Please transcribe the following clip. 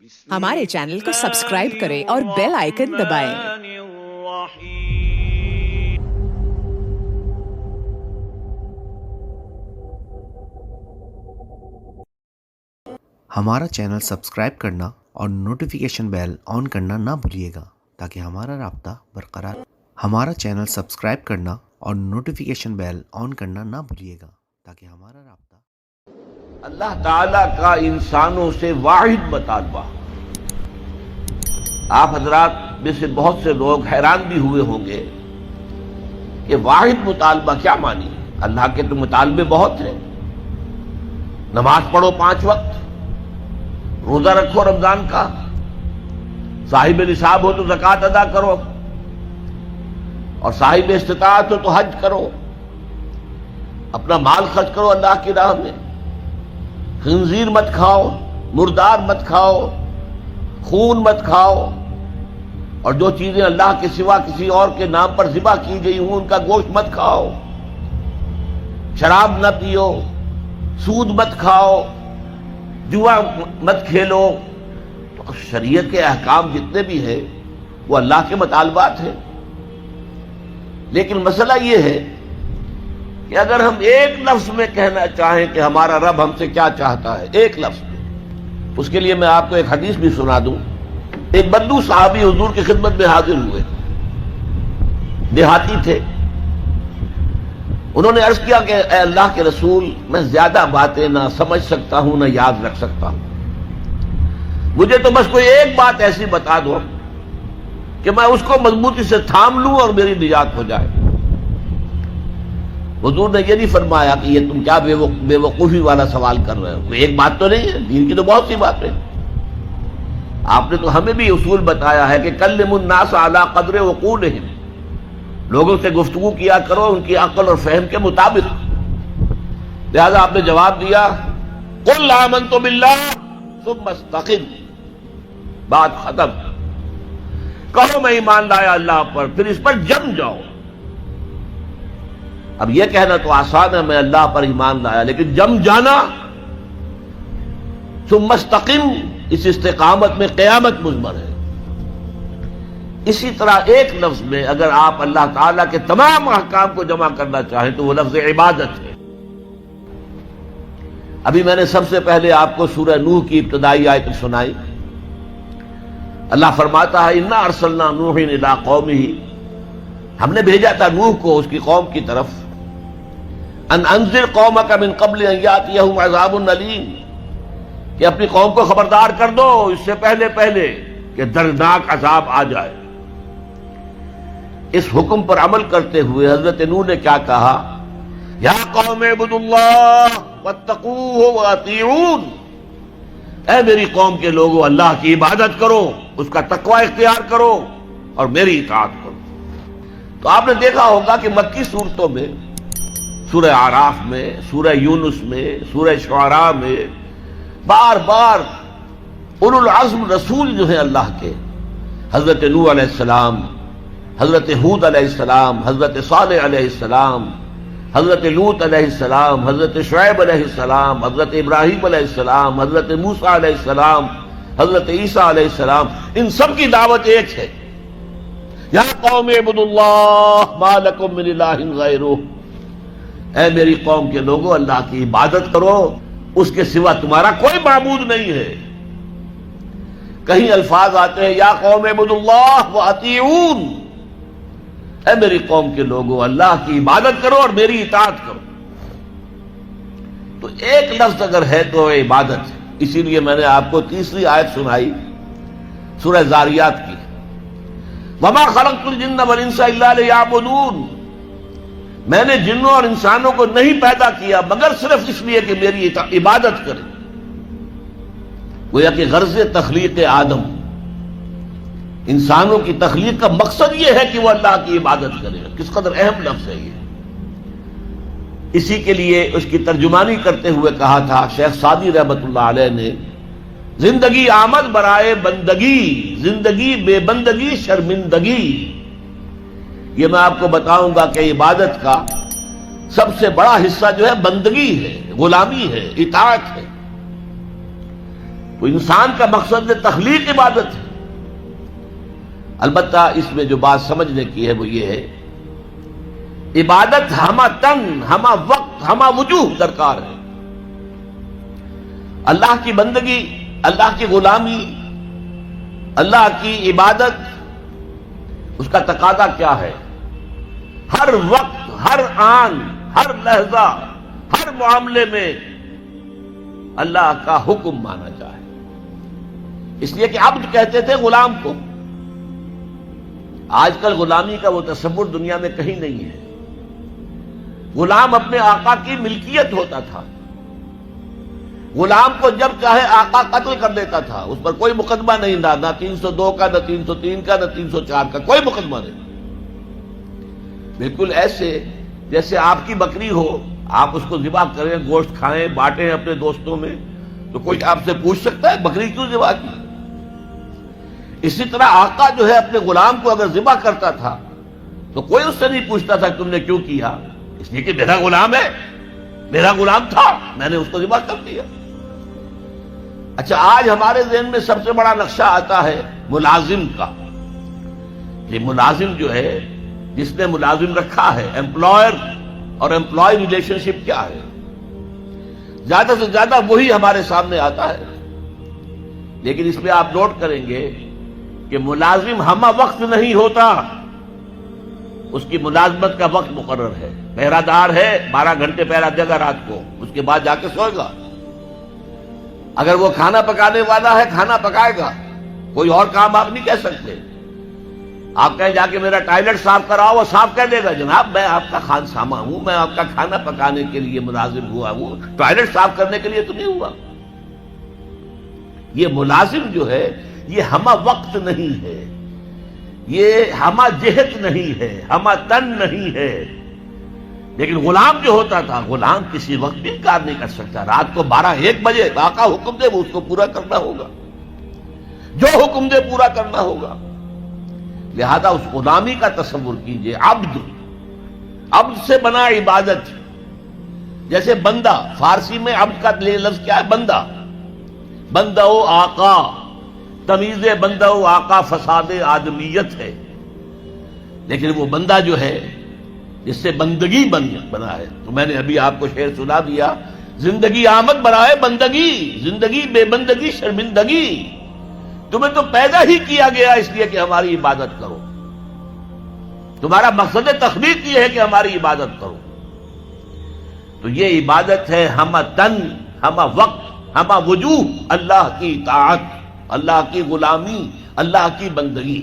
हमारे चैनल को सब्सक्राइब करें और बेल आइकन दबाएं। हमारा चैनल सब्सक्राइब करना और नोटिफिकेशन बेल ऑन करना ना भूलिएगा ताकि हमारा राब्ता बरकरार। हमारा चैनल सब्सक्राइब करना और नोटिफिकेशन बेल ऑन करना ना भूलिएगा ताकि हमारा राब्ता। अल्लाह ताला का इंसानों से वाहिद मुतालबा। आप हजरात में से बहुत से लोग हैरान भी हुए होंगे कि वाहिद मुतालबा क्या मानी। अल्लाह के तो मुतालबे बहुत हैं। नमाज पढ़ो 5 वक्त, रोजा रखो रमजान का, साहिब निसाब हो तो ज़कात अदा करो, और साहिब इस्तिताअत हो तो हज करो, अपना माल खर्च करो अल्लाह की राह में, खिंजीर मत खाओ, मुर्दार मत खाओ, खून मत खाओ, और जो चीजें अल्लाह के सिवा किसी और के नाम पर ज़िबा की गई हूं उनका गोश्त मत खाओ, शराब न पियो, सूद मत खाओ, जुआ मत खेलो। तो शरीयत के अहकाम जितने भी हैं वो अल्लाह के मुतालबात हैं। लेकिन मसला ये है कि अगर हम एक लफ्ज में कहना चाहें कि हमारा रब हमसे क्या चाहता है, एक लफ्ज में, उसके लिए मैं आपको एक हदीस भी सुना दूं। एक बद्दू साहबी हुजूर की खिदमत में हाजिर हुए, देहाती थे। उन्होंने अर्ज किया कि ऐ अल्लाह के रसूल, मैं ज्यादा बातें ना समझ सकता हूं ना याद रख सकता हूं, मुझे तो बस कोई एक बात ऐसी बता दो कि मैं उसको मजबूती से थाम लूं और मेरी निजात हो जाए। हुजूर ने ये नहीं फरमाया कि ये तुम क्या बेवकूफी वाला सवाल कर रहे हो, कोई एक बात तो नहीं है, दीन की तो बहुत सी बातें। आपने तो हमें भी उसूल बताया है कि कल्लिमुन नास अला क़द्रि उक़ूलिहिम, लोगों से गुफ्तगू किया करो उनकी अक्ल और फहम के मुताबिक। लिहाजा आपने जवाब दिया, कुल आमनतु बिल्लाह सुम्मा इस्तक़िम, बात खत्म। कहो मैं ईमान लाया अल्लाह पर, फिर इस पर जम जाओ। अब यह कहना तो आसान है, मैं अल्लाह पर ईमान लाया, लेकिन जम जाना, सुम्मा इस्तक़िम, इस इस्तिकामत में क़यामत मुज़मर है। इसी तरह एक लफ्ज में अगर आप अल्लाह ताला के तमाम अहकाम को जमा करना चाहें तो वो लफ्ज इबादत है। अभी मैंने सबसे पहले आपको सूरह नूह की इब्तिदाई आयत सुनाई। अल्लाह फरमाता है, इन्ना अरसलना नूहन इला कौमिही, हमने भेजा था नूह को उसकी कौम की तरफ, अन अंज़िर कौमक मिन क़ब्ल अन यातियहुम अज़ाबुन अलीम, कि अपनी कौम को खबरदार कर दो इससे पहले पहले कि दर्दनाक अजाब आ जाए। इस हुक्म पर अमल करते हुए हजरत नूह ने क्या कहा, या कौम इब्दुल्लाह वत्तकूहु वअतीऊन, ऐ मेरी कौम के लोगों अल्लाह की इबादत करो, उसका तकवा इख्तियार करो और मेरी इताअत करो। तो आपने देखा होगा कि मक्की सूरतों में, सूरह आराफ में, सूरह यूनुस में, सूरह शुअरा में बार बार उलुल अज़्म रसूल जो है अल्लाह के, हजरत नूह अलैहिस्सलाम, हजरत हूद अलैहिस्सलाम, हजरत सालेह अलैहिस्सलाम, हजरत लूत अलैहिस्सलाम, हजरत शुएब अलैहिस्सलाम, हजरत इब्राहीम अलैहिस्सलाम, हजरत मूसा अलैहिस्सलाम, हजरत ईसा अलैहिस्सलाम, इन सब की दावत एक है, या कौम इब्दुल्लाह मा लकुम मिन इलाहिन गैरुह, ऐ मेरी कौम के लोगों अल्लाह की इबादत करो, उसके सिवा तुम्हारा कोई माबूद नहीं है। कहीं अल्फाज आते हैं, या कौम इब्दुल्लाह व अतीऊन, ऐ मेरी कौम के लोगों अल्लाह की इबादत करो और मेरी इताअत करो। तो एक लफ्ज अगर है तो इबादत है। इसीलिए मैंने आपको तीसरी आयत सुनाई सूरह ज़ारियात की, वमा खलक़तुल जिन्न वल इंसा इल्ला लियअबुदून, मैंने जिन्नों और इंसानों को नहीं पैदा किया मगर सिर्फ इसलिए कि मेरी इबादत करें। गोया कि गर्ज़ तख्लीक़ आदम, इंसानों की तख्लीक का मकसद यह है कि वह अल्लाह की इबादत करें। किस कदर अहम लफ्ज़ है ये। इसी के लिए उसकी तर्जुमानी करते हुए कहा था शेख सादी रहमतुल्लाह अलैह ने, जिंदगी आमद बराए बंदगी, जिंदगी बेबंदगी शर्मिंदगी। ये मैं आपको बताऊंगा कि इबादत का सबसे बड़ा हिस्सा जो है बंदगी है, गुलामी है, इताअत है। تو انسان کا مقصد تخلیق عبادت ہے. البتہ اس میں جو بات سمجھنے کی ہے وہ یہ ہے، عبادت ہمہ تن، ہمہ وقت، ہمہ وجوہ درکار ہے. اللہ کی بندگی، اللہ کی غلامی، اللہ کی عبادت، اس کا تقاضا کیا ہے؟ ہر وقت، ہر آن، ہر لحظہ، ہر معاملے میں اللہ کا حکم مانا جائے. اس لیے کہ عبد کہتے تھے غلام کو. آج کل غلامی کا وہ تصور دنیا میں کہیں نہیں ہے. غلام اپنے آقا کی ملکیت ہوتا تھا. غلام کو جب چاہے آقا قتل کر دیتا تھا، اس پر کوئی مقدمہ نہیں تھا، نہ 302 کا، نہ 303 کا، نہ 304 کا، کوئی مقدمہ نہیں. بالکل ایسے جیسے آپ کی بکری ہو، آپ اس کو ذبح کریں، گوشت کھائیں، بانٹیں اپنے دوستوں میں، تو کوئی آپ سے پوچھ سکتا ہے بکری کیوں ذبح کی؟ اسی طرح آقا جو ہے اپنے غلام کو اگر ذبح کرتا تھا تو کوئی اس سے نہیں پوچھتا تھا کہ تم نے کیوں کیا، اس لیے کہ میرا غلام ہے، میرا غلام تھا، میں نے اس کو ذبح کر دیا. اچھا، آج ہمارے ذہن میں سب سے بڑا نقشہ آتا ہے ملازم کا. یہ ملازم جو ہے، جس نے ملازم رکھا ہے، امپلائر اور امپلائی ریلیشن شپ کیا ہے، زیادہ سے زیادہ وہی ہمارے سامنے آتا ہے. لیکن اس میں آپ نوٹ کریں گے کہ ملازم ہمہ وقت نہیں ہوتا، اس کی ملازمت کا وقت مقرر ہے. پہرہ دار ہے، 12 گھنٹے پہرہ دے گا رات کو، اس کے بعد جا کے سوئے گا. اگر وہ کھانا پکانے والا ہے، کھانا پکائے گا، کوئی اور کام آپ نہیں کہہ سکتے. آپ کہیں جا کے میرا ٹوائلٹ صاف کراؤ، وہ صاف کہہ دے گا، جناب میں آپ کا خان سامہ ہوں، میں آپ کا کھانا پکانے کے لیے ملازم ہوا ہوں، ٹوائلٹ صاف کرنے کے لیے تو نہیں ہوا. یہ ملازم جو ہے یہ ہمہ وقت نہیں ہے، یہ ہمہ جہت نہیں ہے، ہمہ تن نہیں ہے. لیکن غلام جو ہوتا تھا، غلام کسی وقت بھی انکار نہیں کر سکتا. رات کو 12-1 بجے آقا حکم دے وہ اس کو پورا کرنا ہوگا، جو حکم دے پورا کرنا ہوگا. لہذا اس غلامی کا تصور کیجئے. عبد، عبد سے بنا عبادت. جیسے بندہ، فارسی میں عبد کا لفظ کیا ہے؟ بندہ. بندہ و آقا، تمیز بندہ و آقا فساد آدمیت ہے. لیکن وہ بندہ جو ہے جس سے بندگی بنا ہے، تو میں نے ابھی آپ کو شعر سنا دیا، زندگی آمد برائے بندگی، زندگی بے بندگی شرمندگی. تمہیں تو پیدا ہی کیا گیا اس لیے کہ ہماری عبادت کرو. تمہارا مقصد تخلیق یہ ہے کہ ہماری عبادت کرو. تو یہ عبادت ہے ہمہ تن، ہمہ وقت، ہمہ وجوہ، اللہ کی اطاعت، اللہ کی غلامی، اللہ کی بندگی.